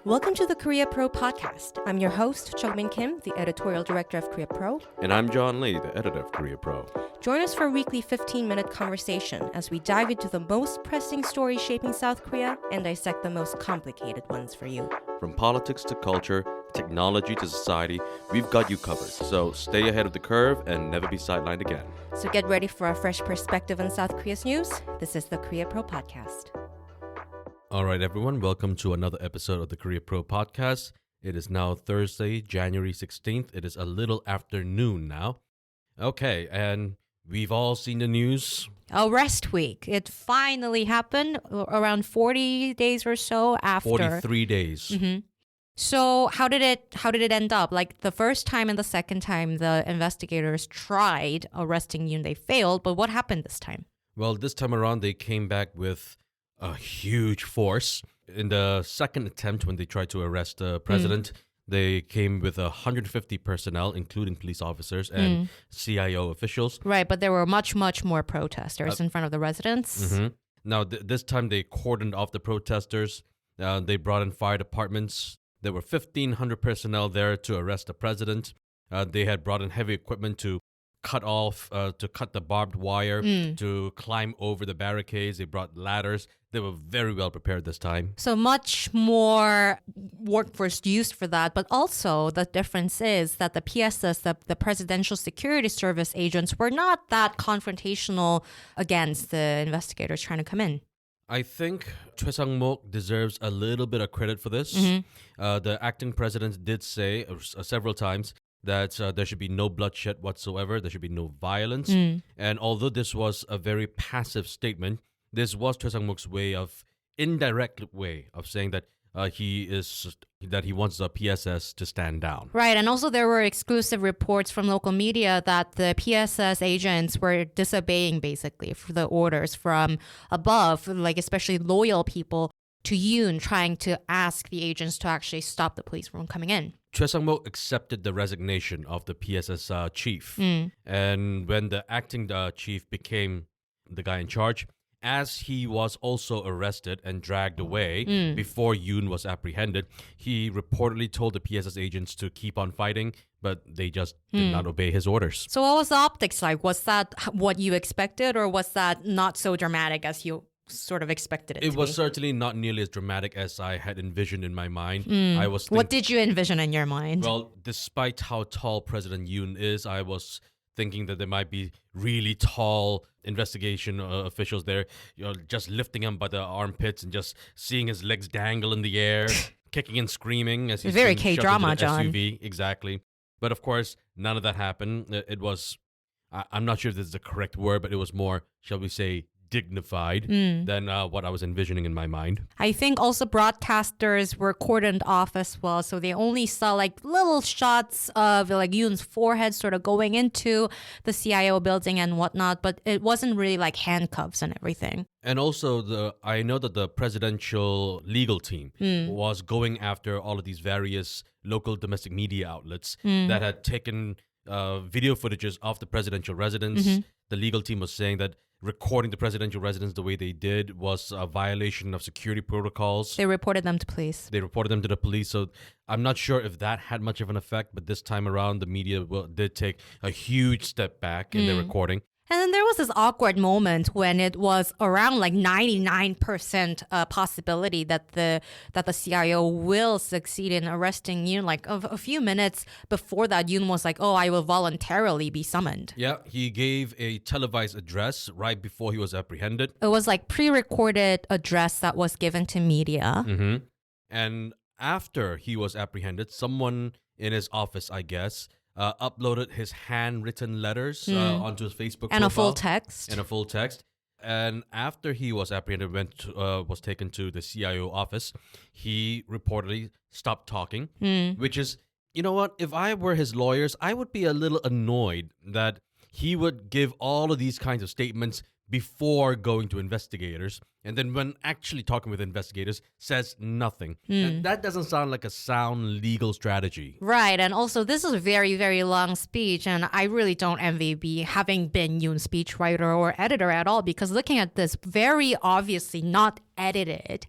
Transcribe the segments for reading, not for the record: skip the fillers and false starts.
Welcome to the Korea Pro podcast. I'm your host, Jeongmin Kim, the editorial director of Korea Pro. And I'm John Lee, the editor of Korea Pro. Join us for a weekly 15-minute conversation as we dive into the most pressing stories shaping South Korea and dissect the most complicated ones for you. From politics to culture, technology to society, we've got you covered. So stay ahead of the curve and never be sidelined again. So get ready for a fresh perspective on South Korea's news. This is the Korea Pro podcast. All right, everyone, welcome to another episode of the Korea Pro podcast. It is now Thursday, January 16th. It is a little after noon now. Okay, and we've all seen the news. Rest week. It finally happened around 40 days or so after. 43 days. Mm-hmm. So how did it end up? Like the first time and the second time, the investigators tried arresting Yoon. They failed, but what happened this time? Well, this time around, they came back with a huge force. In the second attempt, when they tried to arrest the president, they came with 150 personnel, including police officers and CIO officials. Right, but there were much more protesters in front of the residents. Mm-hmm. Now, this time they cordoned off the protesters. They brought in fire departments. There were 1,500 personnel there to arrest the president. They had brought in heavy equipment to cut the barbed wire, to climb over the barricades. They brought ladders. They were very well prepared this time. So much more workforce used for that. But also the difference is that the PSS, the Presidential Security Service agents, were not that confrontational against the investigators trying to come in. I think Choi Sang-mok deserves a little bit of credit for this. The acting president did say several times that there should be no bloodshed whatsoever. There should be no violence. And although this was a very passive statement, this was Choi Sang-mok's indirect way of saying that he wants the PSS to stand down. Right, and also there were exclusive reports from local media that the PSS agents were disobeying basically for the orders from above, like especially loyal people to Yoon, trying to ask the agents to actually stop the police from coming in. Choi Sang-mok accepted the resignation of the PSS chief. And when the acting chief became the guy in charge, as he was also arrested and dragged away before Yoon was apprehended, he reportedly told the PSS agents to keep on fighting, but they just did not obey his orders. So what was the optics like? Was that what you expected, or was that not so dramatic as you sort of expected it to be? It was certainly not nearly as dramatic as I had envisioned in my mind. What did you envision in your mind? Well, despite how tall President Yoon is, I was thinking that there might be really tall investigation officials there, just lifting him by the armpits and just seeing his legs dangle in the air, kicking and screaming as he's very being shoved K-drama, into the John. SUV. Exactly. But of course, none of that happened. It was, I'm not sure if this is the correct word, but it was more, shall we say, dignified than what I was envisioning in my mind. I think also broadcasters were cordoned off as well, so they only saw like little shots of like Yoon's forehead sort of going into the CIO building and whatnot, but it wasn't really like handcuffs and everything. And also, I know that the presidential legal team was going after all of these various local domestic media outlets that had taken video footages of the presidential residence. The legal team was saying that recording the presidential residence the way they did was a violation of security protocols. They reported them to police. They reported them to the police. So I'm not sure if that had much of an effect, but this time around, the media did take a huge step back in their recording. And then there was this awkward moment when it was around like 99% possibility that the CIO will succeed in arresting Yoon. Like a few minutes before that, Yoon was like, "Oh, I will voluntarily be summoned." Yeah, he gave a televised address right before he was apprehended. It was like pre-recorded address that was given to media. And after he was apprehended, someone in his office, I guess, uploaded his handwritten letters onto his Facebook and profile. And a full text. And after he was apprehended, was taken to the CIO office, he reportedly stopped talking, which is, you know what? If I were his lawyers, I would be a little annoyed that he would give all of these kinds of statements before going to investigators, and then when actually talking with investigators, says nothing. And that doesn't sound like a sound legal strategy. Right, and also this is a very, very long speech, and I really don't envy having been Yoon's speechwriter or editor at all, because looking at this, very obviously not edited.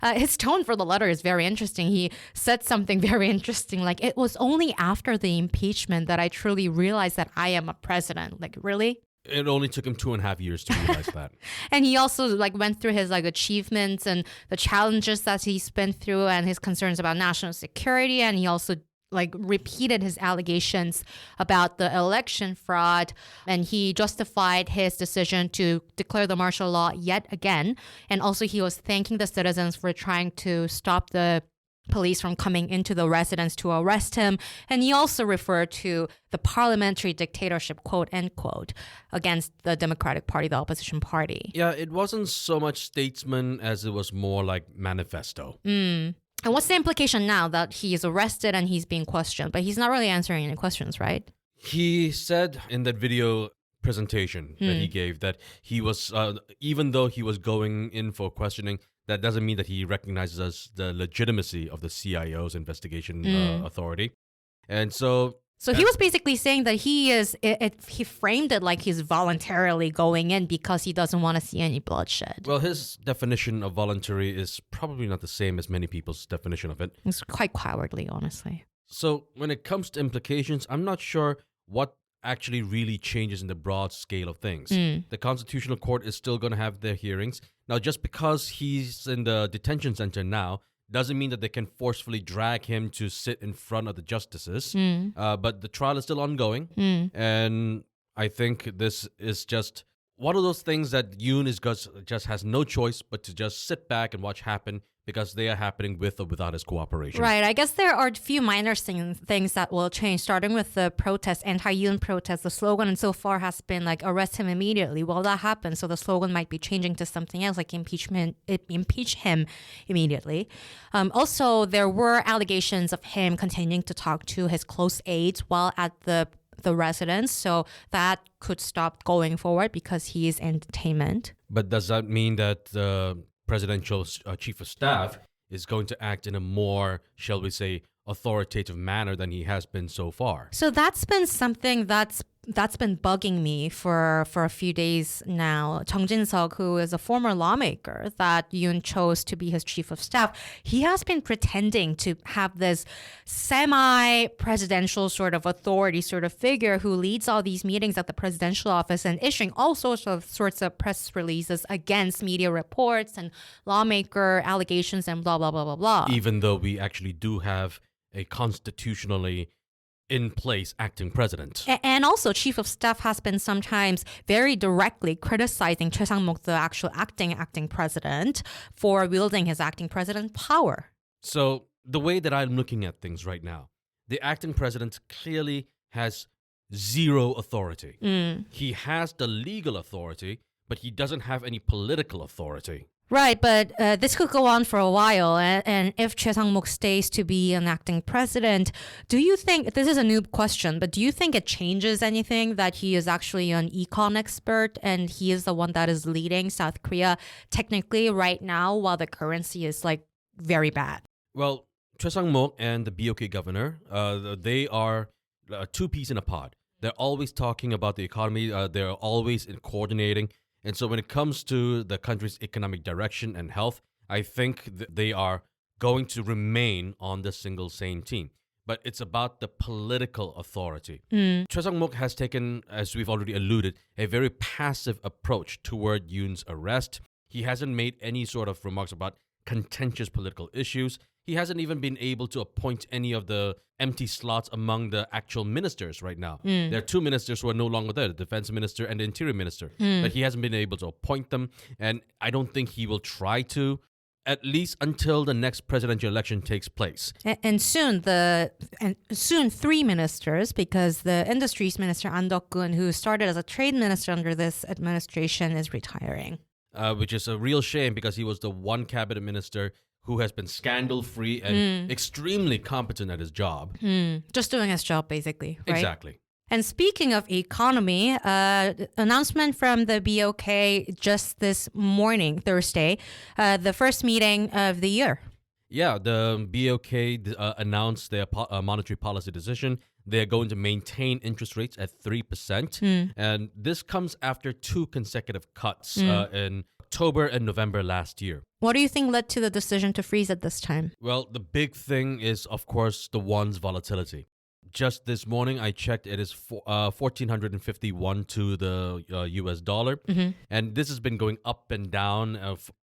His tone for the letter is very interesting. He said something very interesting, like, it was only after the impeachment that I truly realized that I am a president. Like, really? It only took him 2.5 years to realize that. And he also like went through his like achievements and the challenges that he's been through and his concerns about national security. And he also like repeated his allegations about the election fraud, and he justified his decision to declare the martial law yet again. And also he was thanking the citizens for trying to stop the police from coming into the residence to arrest him. And he also referred to the parliamentary dictatorship, quote, end quote, against the Democratic Party, the opposition party. Yeah, it wasn't so much statesman as it was more like manifesto. And what's the implication now that he is arrested and he's being questioned, but he's not really answering any questions, right? He said in that video presentation that he gave that he was, even though he was going in for questioning, that doesn't mean that he recognizes the legitimacy of the CIO's investigation authority. And so he was basically saying that he framed it like he's voluntarily going in because he doesn't want to see any bloodshed. well, his definition of voluntary is probably not the same as many people's definition of it. It's quite cowardly, honestly. So when it comes to implications, I'm not sure what actually really changes in the broad scale of things. The Constitutional Court is still going to have their hearings. Now, just because he's in the detention center now doesn't mean that they can forcefully drag him to sit in front of the justices. But the trial is still ongoing. And I think this is just one of those things that Yoon is just has no choice but to just sit back and watch happen because they are happening with or without his cooperation. Right. I guess there are a few minor things that will change, starting with the protest, anti-Yoon protest. The slogan so far has been like, arrest him immediately. Well, that happened. So the slogan might be changing to something else, like impeach him immediately. Also, there were allegations of him continuing to talk to his close aides while at the residence. So that could stop going forward because he is in detainment. But does that mean that the presidential chief of staff is going to act in a more, shall we say, authoritative manner than he has been so far? So that's been something that's been bugging me for a few days now. Chung Jin-seok, who is a former lawmaker that Yoon chose to be his chief of staff, he has been pretending to have this semi-presidential sort of authority sort of figure who leads all these meetings at the presidential office and issuing all sorts of press releases against media reports and lawmaker allegations and blah, blah, blah, blah, blah. Even though we actually do have a constitutionally in place acting president. And also, chief of staff has been sometimes very directly criticizing Choi Sang-mok, the actual acting president, for wielding his acting president power. So the way that I'm looking at things right now, the acting president clearly has zero authority. He has the legal authority, but he doesn't have any political authority. Right, but this could go on for a while. And if Choi Sang-mok stays to be an acting president, do you think, this is a new question, but do you think it changes anything that he is actually an econ expert and he is the one that is leading South Korea technically right now while the currency is like very bad? Well, Choi Sang-mok and the BOK governor, they are two peas in a pod. They're always talking about the economy. They're always coordinating. And so when it comes to the country's economic direction and health, I think they are going to remain on the single sane team. But it's about the political authority. Choi Sang-mok has taken, as we've already alluded, a very passive approach toward Yoon's arrest. He hasn't made any sort of remarks about contentious political issues. He hasn't even been able to appoint any of the empty slots among the actual ministers right now. There are two ministers who are no longer there, the defense minister and the interior minister. But he hasn't been able to appoint them. And I don't think he will try to, at least until the next presidential election takes place. And soon three ministers, because the industries minister An Dok-gun, who started as a trade minister under this administration, is retiring. Which is a real shame because he was the one cabinet minister who has been scandal-free and extremely competent at his job. Just doing his job, basically, right? Exactly. And speaking of economy, announcement from the BOK just this morning, Thursday, the first meeting of the year. Yeah, the BOK announced their monetary policy decision. They're going to maintain interest rates at 3%. And this comes after two consecutive cuts in October and November last year. What do you think led to the decision to freeze it this time? Well, the big thing is, of course, the won's volatility. Just this morning, I checked, it is 1,451 to the US dollar. And this has been going up and down.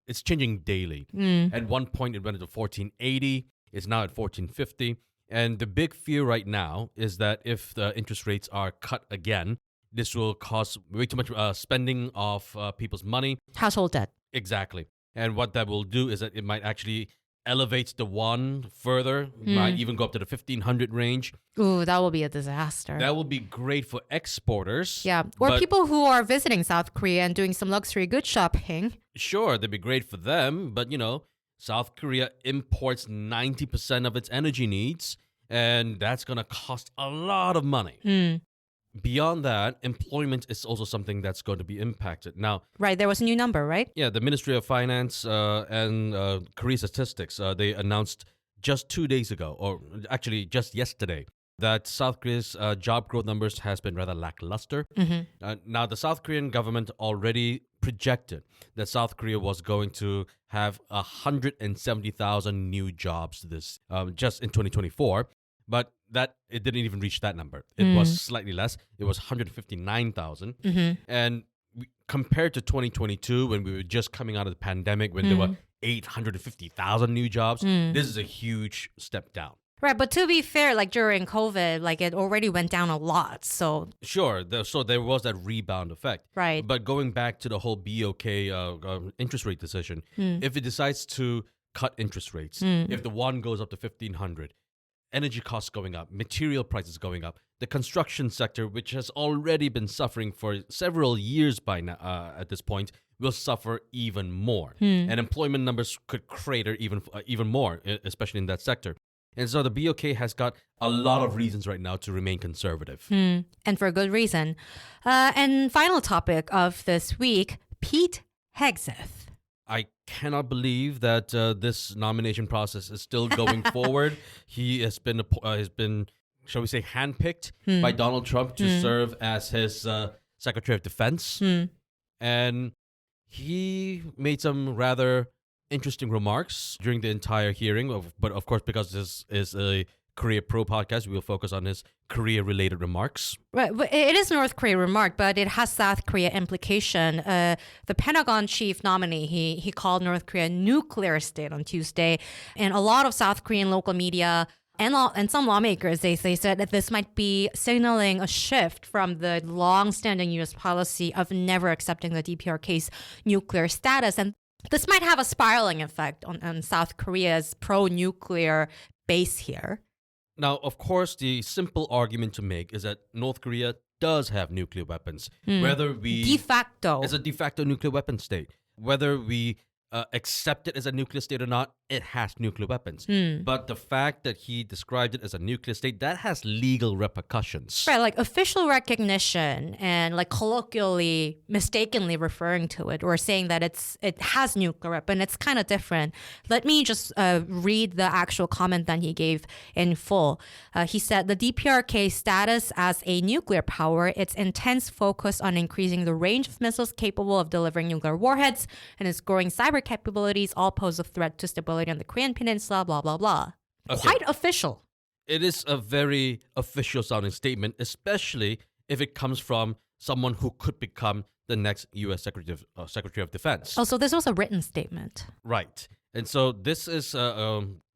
It's changing daily. At one point, it went to 1,480. It's now at 1,450. And the big fear right now is that if the interest rates are cut again, this will cause way too much spending of people's money. Household debt. Exactly. And what that will do is that it might actually elevate the won further, might even go up to the 1,500 range. Ooh, that will be a disaster. That will be great for exporters. Yeah, or people who are visiting South Korea and doing some luxury goods shopping. Sure, that'd be great for them, but South Korea imports 90% of its energy needs, and that's going to cost a lot of money. Beyond that, employment is also something that's going to be impacted. Now, right, there was a new number, right? Yeah, the Ministry of Finance and Korea Statistics, they announced just 2 days ago, or actually just yesterday, that South Korea's job growth numbers has been rather lackluster. Now, the South Korean government already projected that South Korea was going to have 170,000 new jobs this just in 2024. But that it didn't even reach that number. It was slightly less. It was 159,000. And compared to 2022, when we were just coming out of the pandemic, when there were 850,000 new jobs, this is a huge step down. Right, but to be fair, like during COVID, like it already went down a lot. So sure, so there was that rebound effect. Right. But going back to the whole BOK interest rate decision, if it decides to cut interest rates, if the won goes up to 1,500, energy costs going up, material prices going up, the construction sector, which has already been suffering for several years by now, at this point, will suffer even more. And employment numbers could crater even more, especially in that sector. And so the BOK has got a lot of reasons right now to remain conservative. And for a good reason. And final topic of this week, Pete Hegseth. I cannot believe that this nomination process is still going forward. He has been, shall we say, handpicked by Donald Trump to serve as his Secretary of Defense. And he made some rather interesting remarks during the entire hearing. But of course, because this is a Korea Pro podcast, we will focus on his Korea-related remarks. Right, it is North Korea remark, but it has South Korea implication. The Pentagon chief nominee, he called North Korea a nuclear state on Tuesday, and a lot of South Korean local media and some lawmakers, they said that this might be signaling a shift from the long-standing U.S. policy of never accepting the DPRK's nuclear status, and this might have a spiraling effect on South Korea's pro-nuclear base here. Now, of course, the simple argument to make is that North Korea does have nuclear weapons. Whether we... De facto. It's a de facto nuclear weapon state. Whether we accept it as a nuclear state or not, it has nuclear weapons. But the fact that he described it as a nuclear state, that has legal repercussions. Right, like official recognition and like colloquially, mistakenly referring to it or saying that it has nuclear weapon, it's kind of different. Let me just read the actual comment that he gave in full. He said, the DPRK status as a nuclear power, its intense focus on increasing the range of missiles capable of delivering nuclear warheads, and its growing cyber capabilities all pose a threat to stability on the Korean Peninsula, blah, blah, blah. Okay. Quite official. It is a very official sounding statement, especially if it comes from someone who could become the next U.S. Secretary of Defense. Oh, so this was a written statement. Right. And so this is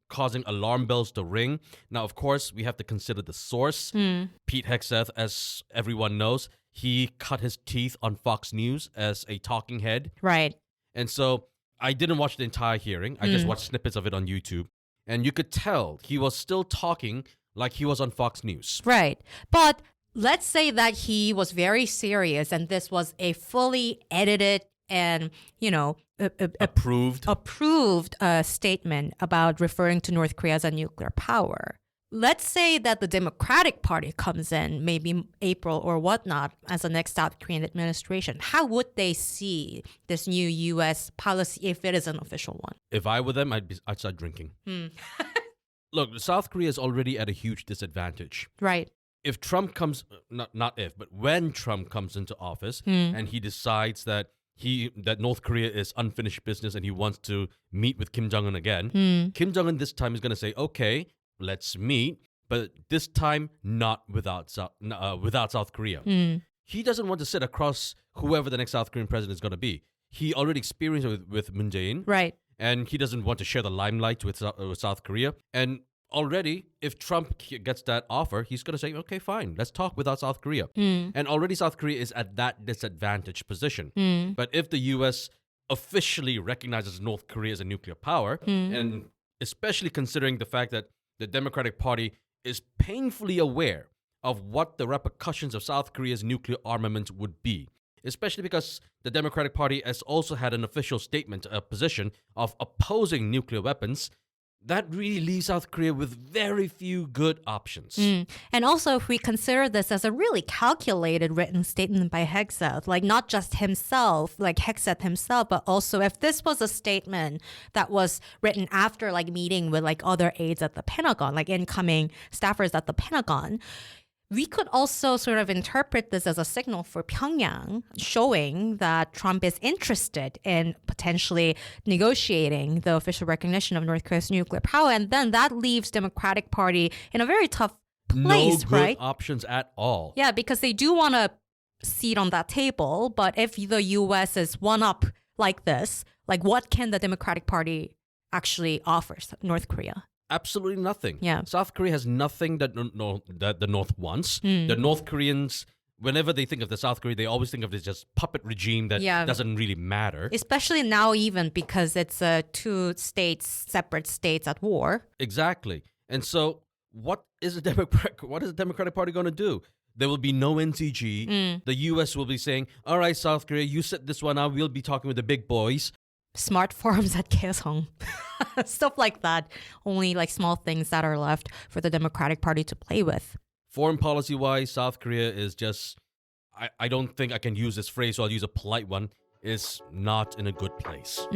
causing alarm bells to ring. Now, of course, we have to consider the source. Pete Hegseth, as everyone knows, he cut his teeth on Fox News as a talking head. Right. And so I didn't watch the entire hearing. I just watched snippets of it on YouTube. And you could tell he was still talking like he was on Fox News. Right. But let's say that he was very serious and this was a fully edited and, approved statement about referring to North Korea as a nuclear power. Let's say that the Democratic Party comes in, maybe April or whatnot, as the next South Korean administration. How would they see this new U.S. policy if it is an official one? If I were them, I'd start drinking. Look, South Korea is already at a huge disadvantage. Right. If Trump comes, not if, but when Trump comes into office and he decides that that North Korea is unfinished business and he wants to meet with Kim Jong Un again. Kim Jong Un this time is going to say, okay, let's meet, but this time not without South Korea. He doesn't want to sit across whoever the next South Korean president is going to be. He already experienced it with Moon Jae-in. Right. And he doesn't want to share the limelight with South Korea. And already, if Trump gets that offer, he's going to say, okay, fine, let's talk without South Korea. And already South Korea is at that disadvantaged position. But if the U.S. officially recognizes North Korea as a nuclear power, and especially considering the fact that the Democratic Party is painfully aware of what the repercussions of South Korea's nuclear armament would be, especially because the Democratic Party has also had an official statement, a position of opposing nuclear weapons, that really leaves South Korea with very few good options. And also, if we consider this as a really calculated written statement by Hegseth, like not just himself, like Hegseth himself, but also if this was a statement that was written after like meeting with like other aides at the Pentagon, like incoming staffers at the Pentagon, we could also sort of interpret this as a signal for Pyongyang, showing that Trump is interested in potentially negotiating the official recognition of North Korea's nuclear power. And then that leaves Democratic Party in a very tough place, no good right? options at all. Yeah, because they do want a seat on that table. But if the U.S. is one up like this, like what can the Democratic Party actually offer North Korea? Absolutely nothing. Yeah. South Korea has nothing that the North wants. The North Koreans, whenever they think of the South Korea, they always think of this just puppet regime that doesn't really matter. Especially now, even because it's two states, separate states at war. Exactly. And so what is the Democratic Party going to do? There will be no NCG. The U.S. will be saying, all right, South Korea, you set this one out. We'll be talking with the big boys. Smart farms at Kaesong. Stuff like that. Only like small things that are left for the Democratic Party to play with. Foreign policy-wise, South Korea is just, I don't think I can use this phrase, so I'll use a polite one, is not in a good place.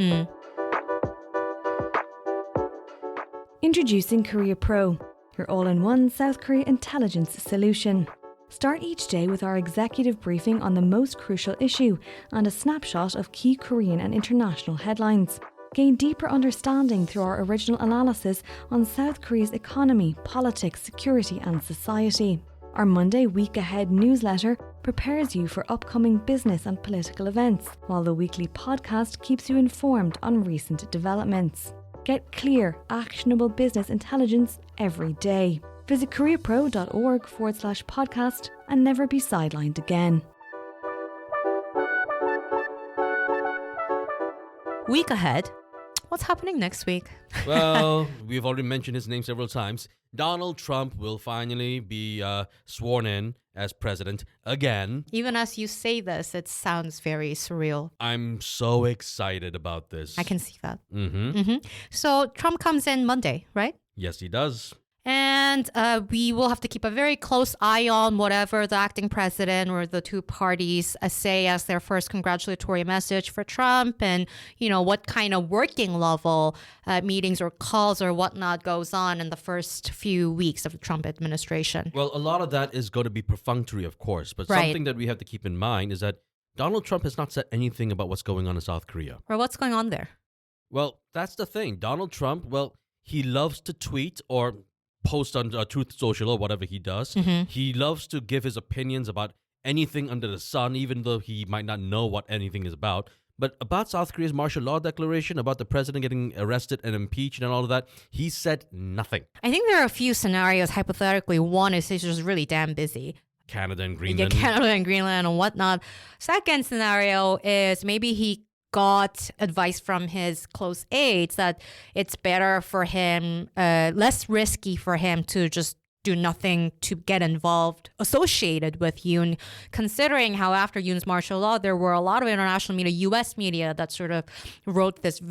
Introducing Korea Pro, your all-in-one South Korea intelligence solution. Start each day with our executive briefing on the most crucial issue and a snapshot of key Korean and international headlines. Gain deeper understanding through our original analysis on South Korea's economy, politics, security and society. Our Monday Week Ahead newsletter prepares you for upcoming business and political events, while the weekly podcast keeps you informed on recent developments. Get clear, actionable business intelligence every day. Visit koreapro.org/podcast and never be sidelined again. Week ahead. What's happening next week? Well, we've already mentioned his name several times. Donald Trump will finally be sworn in as president again. Even as you say this, it sounds very surreal. I'm so excited about this. I can see that. So Trump comes in Monday, right? Yes, he does. And we will have to keep a very close eye on whatever the acting president or the two parties say as their first congratulatory message for Trump, and, you know, what kind of working level meetings or calls or whatnot goes on in the first few weeks of the Trump administration. Well, a lot of that is going to be perfunctory, of course, but something that we have to keep in mind is that Donald Trump has not said anything about what's going on in South Korea. Or what's going on there? Well, that's the thing. Donald Trump, he loves to tweet or post on Truth Social or whatever he does. He loves to give his opinions about anything under the sun, even though he might not know what anything is about. But about South Korea's martial law declaration, about the president getting arrested and impeached and all of that, he said nothing. I think there are a few scenarios, hypothetically. One is he's just really damn busy. Canada and Greenland. Yeah, Canada and Greenland and whatnot. Second scenario is maybe he got advice from his close aides that it's better for him, less risky for him to just do nothing to get involved, associated with Yoon, considering how after Yoon's martial law, there were a lot of international media, U.S. media, that sort of wrote these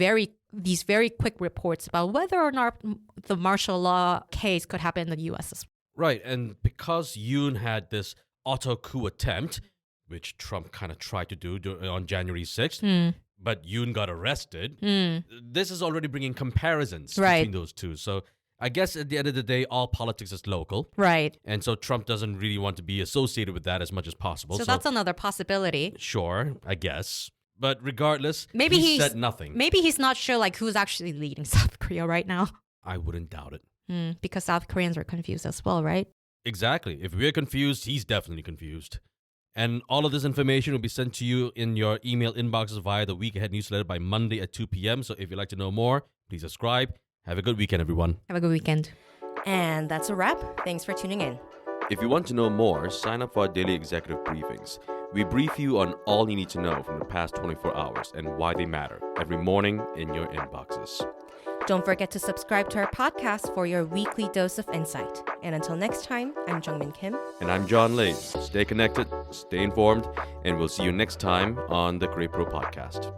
very quick reports about whether or not the martial law case could happen in the U.S. Right, and because Yoon had this auto coup attempt, which Trump kind of tried to do on January 6th, but Yoon got arrested. This is already bringing comparisons between those two. So I guess at the end of the day, all politics is local. Right. And so Trump doesn't really want to be associated with that as much as possible. So that's another possibility. Sure, I guess. But regardless, Maybe he he's said nothing. Maybe he's not sure like who's actually leading South Korea right now. I wouldn't doubt it. Because South Koreans are confused as well, right? Exactly. If we're confused, he's definitely confused. And all of this information will be sent to you in your email inboxes via the Week Ahead newsletter by Monday at 2 p.m. So if you'd like to know more, please subscribe. Have a good weekend, everyone. Have a good weekend. And that's a wrap. Thanks for tuning in. If you want to know more, sign up for our daily executive briefings. We brief you on all you need to know from the past 24 hours and why they matter every morning in your inboxes. Don't forget to subscribe to our podcast for your weekly dose of insight. And until next time, I'm Jeongmin Kim. And I'm John Lay. Stay connected, stay informed, and we'll see you next time on the Great Pro Podcast.